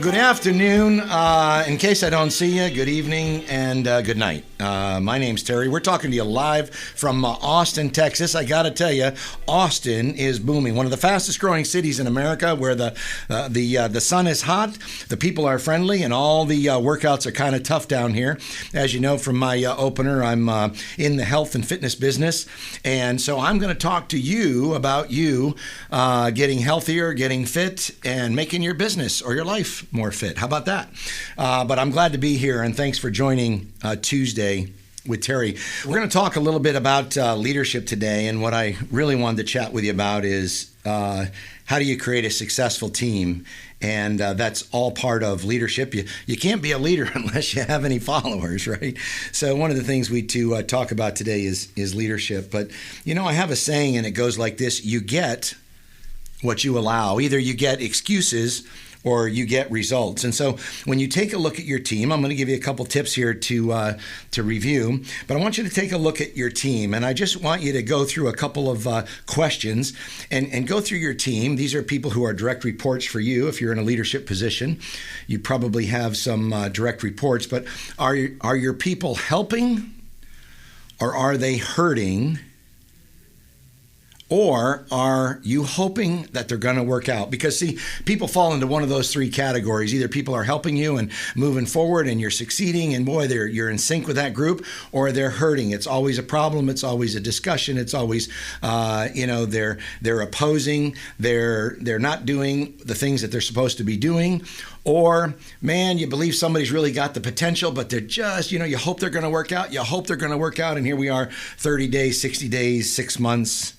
good afternoon. In case I don't see you, good evening and good night. My name's Terry. We're talking to you live from Austin, Texas. I got to tell you, Austin is booming. One of the fastest growing cities in America, where the sun is hot, the people are friendly, and all the workouts are kind of tough down here. As you know from my opener, I'm in the health and fitness business, and so I'm going to talk to you about you getting healthier, getting fit, and making your business or your life more fit. How about that? But I'm glad to be here, and thanks for joining Tuesday with Terry. We're going to talk a little bit about leadership today, and what I really wanted to chat with you about is how do you create a successful team? And that's all part of leadership. You can't be a leader unless you have any followers, right? So one of the things we talk about today is leadership. But, you know, I have a saying, and it goes like this: you get what you allow. Either you get excuses or you get results. And so when you take a look at your team, I'm going to give you a couple tips here to review, but I want you to take a look at your team, and I just want you to go through a couple of questions and go through your team. These are people who are direct reports for you. If you're in a leadership position, you probably have some direct reports, but are your people helping, or are they hurting? Or are you hoping that they're going to work out? Because, see, people fall into one of those three categories. Either people are helping you and moving forward and you're succeeding, and boy, you're in sync with that group, or they're hurting. It's always a problem. It's always a discussion. It's always, they're opposing. They're not doing the things that they're supposed to be doing. Or, man, you believe somebody's really got the potential, but they're just, you hope they're going to work out. You hope they're going to work out. And here we are 30 days, 60 days, 6 months,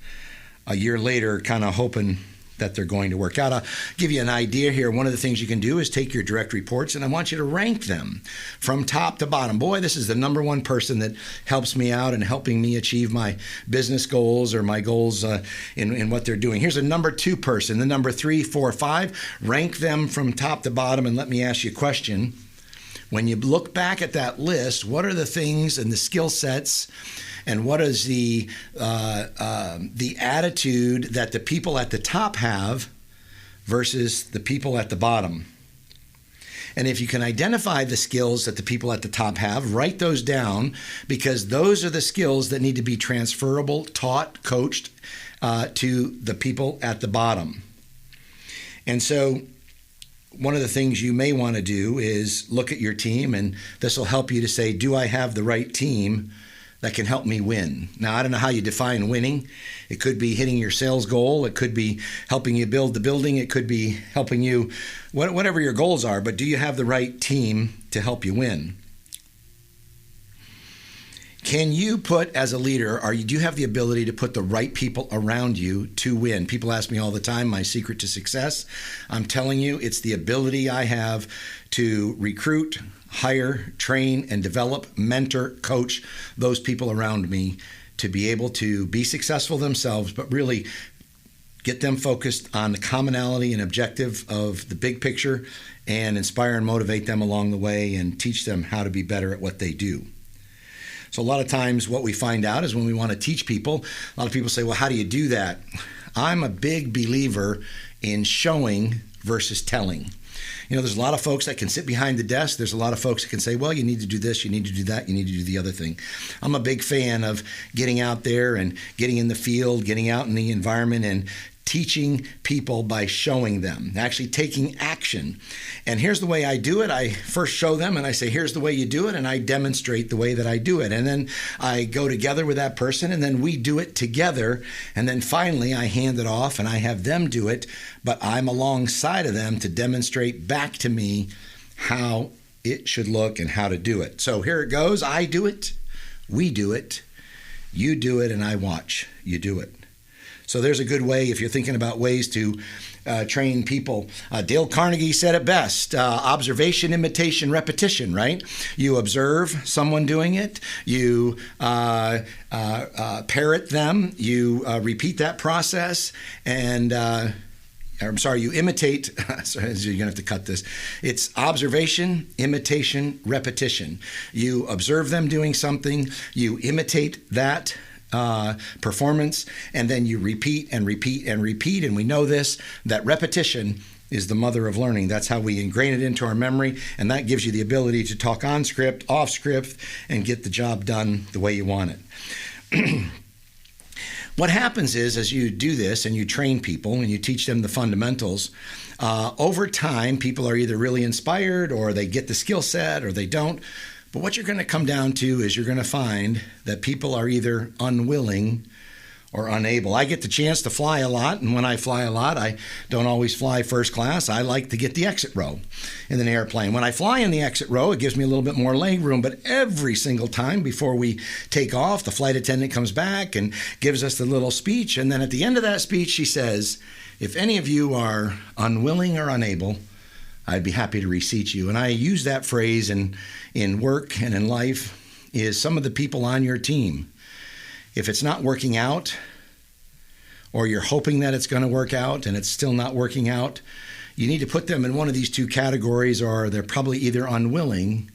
a year later, kind of hoping that they're going to work out. I'll give you an idea here. One of the things you can do is take your direct reports, and I want you to rank them from top to bottom. Boy, this is the number one person that helps me out and helping me achieve my business goals or my goals in what they're doing. Here's a number two person, the number 3, 4, 5. Rank them from top to bottom, and let me ask you a question. When you look back at that list, what are the things and the skill sets, and what is the attitude that the people at the top have versus the people at the bottom? And if you can identify the skills that the people at the top have, write those down, because those are the skills that need to be transferable, taught, coached to the people at the bottom. And so one of the things you may want to do is look at your team, and this will help you to say, do I have the right team that can help me win? Now, I don't know how you define winning. It could be hitting your sales goal. It could be helping you build the building. It could be helping you, whatever your goals are, but do you have the right team to help you win? Can you put, as a leader, do you have the ability to put the right people around you to win? People ask me all the time, my secret to success. I'm telling you, it's the ability I have to recruit, hire, train, and develop, mentor, coach those people around me to be able to be successful themselves, but really get them focused on the commonality and objective of the big picture, and inspire and motivate them along the way and teach them how to be better at what they do. So a lot of times what we find out is when we want to teach people, a lot of people say, well, how do you do that? I'm a big believer in showing versus telling. There's a lot of folks that can sit behind the desk. There's a lot of folks that can say, well, you need to do this, you need to do that, you need to do the other thing. I'm a big fan of getting out there and getting in the field, getting out in the environment and teaching people by showing them, actually taking action. And here's the way I do it. I first show them and I say, here's the way you do it, and I demonstrate the way that I do it. And then I go together with that person, and then we do it together. And then finally I hand it off and I have them do it, but I'm alongside of them to demonstrate back to me how it should look and how to do it. So here it goes. I do it, we do it, you do it, and I watch you do it. So there's a good way if you're thinking about ways to train people. Dale Carnegie said it best, observation, imitation, repetition, right? You observe someone doing it, you parrot them, you repeat that process, and you imitate, sorry, you're going to have to cut this. It's observation, imitation, repetition. You observe them doing something, you imitate that performance, and then you repeat and repeat and repeat. And we know this, that repetition is the mother of learning. That's how we ingrain it into our memory, and that gives you the ability to talk on script, off script, and get the job done the way you want it. What happens is, as you do this and you train people and you teach them the fundamentals, over time, people are either really inspired or they get the skill set or they don't. But what you're going to come down to is you're going to find that people are either unwilling or unable. I get the chance to fly a lot, and when I fly a lot, I don't always fly first class. I like to get the exit row in an airplane. When I fly in the exit row, it gives me a little bit more leg room, but every single time before we take off, the flight attendant comes back and gives us the little speech, and then at the end of that speech, she says, if any of you are unwilling or unable, I'd be happy to reseat you. And I use that phrase in work and in life is some of the people on your team. If it's not working out, or you're hoping that it's going to work out and it's still not working out, you need to put them in one of these two categories, or they're probably either unwilling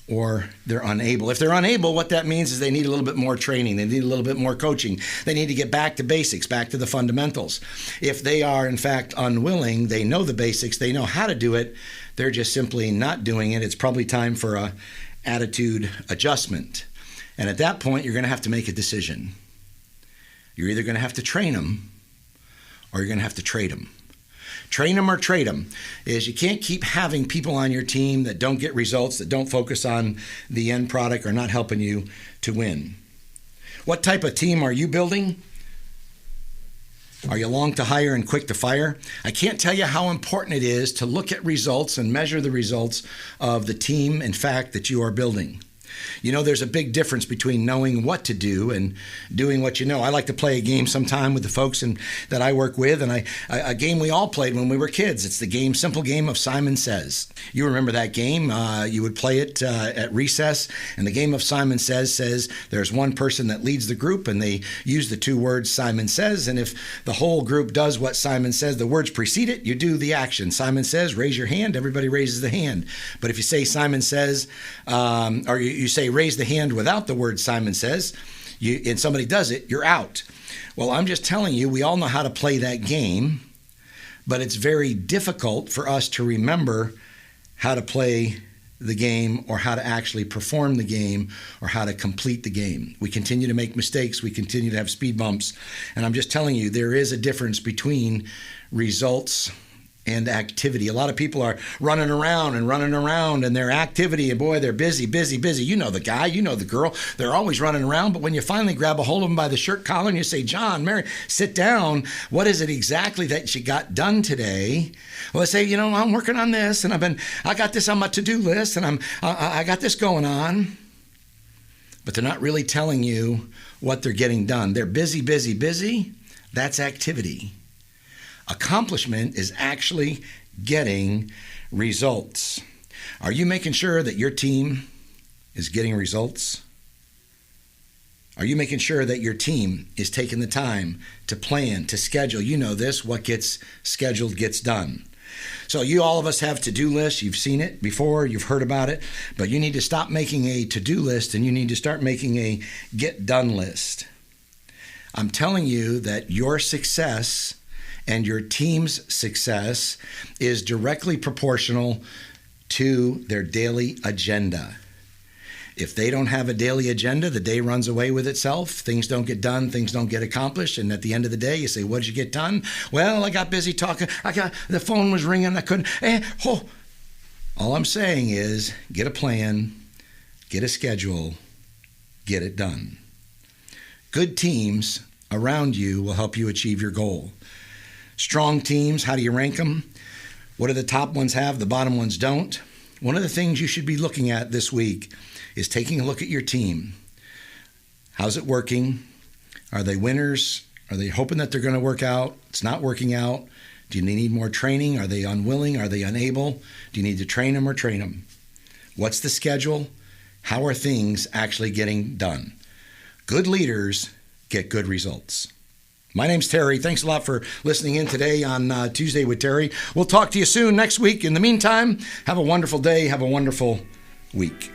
or they're unable. If they're unable, what that means is they need a little bit more training. They need a little bit more coaching. They need to get back to basics, back to the fundamentals. If they are, in fact, unwilling, they know the basics, they know how to do it, they're just simply not doing it. It's probably time for a attitude adjustment. And at that point, you're going to have to make a decision. You're either going to have to train them or you're going to have to trade them. Train them or trade them is you can't keep having people on your team that don't get results, that don't focus on the end product, or not helping you to win. What type of team are you building? Are you long to hire and quick to fire? I can't tell you how important it is to look at results and measure the results of the team, in fact, that you are building. You know, there's a big difference between knowing what to do and doing what you know. I like to play a game sometime with the folks that I work with, and a game we all played when we were kids. It's the simple game of Simon Says. You remember that game? You would play it at recess, and the game of Simon says there's one person that leads the group, and they use the two words Simon Says, and if the whole group does what Simon says, the words precede it, you do the action. Simon says, raise your hand, everybody raises the hand. But if you say Simon says, or you say raise the hand without the word Simon Says, and somebody does it, you're out. Well, I'm just telling you, we all know how to play that game, but it's very difficult for us to remember how to play the game or how to actually perform the game or how to complete the game. We continue to make mistakes. We continue to have speed bumps. And I'm just telling you, there is a difference between results and activity. A lot of people are running around and their activity, and boy, they're busy. You know the guy, you know the girl. They're always running around, but when you finally grab a hold of them by the shirt collar and you say, John, Mary, sit down. What is it exactly that you got done today? Well, they say, I'm working on this, and I got this on my to-do list, and I got this going on. But they're not really telling you what they're getting done. They're busy. That's activity. Accomplishment is actually getting results. Are you making sure that your team is getting results? Are you making sure that your team is taking the time to plan, to schedule? You know this, what gets scheduled gets done. So all of us have to-do lists. You've seen it before, you've heard about it, but you need to stop making a to-do list and you need to start making a get-done list. I'm telling you that your success and your team's success is directly proportional to their daily agenda. If they don't have a daily agenda, the day runs away with itself. Things don't get done. Things don't get accomplished. And at the end of the day, you say, what did you get done? Well, I got busy talking. The phone was ringing. I couldn't. All I'm saying is get a plan, get a schedule, get it done. Good teams around you will help you achieve your goal. Strong teams, how do you rank them? What do the top ones have, the bottom ones don't? One of the things you should be looking at this week is taking a look at your team. How's it working? Are they winners? Are they hoping that they're going to work out? It's not working out. Do you need more training? Are they unwilling? Are they unable? Do you need to train them or train them? What's the schedule? How are things actually getting done? Good leaders get good results. My name's Terry. Thanks a lot for listening in today on Tuesday with Terry. We'll talk to you soon next week. In the meantime, have a wonderful day. Have a wonderful week.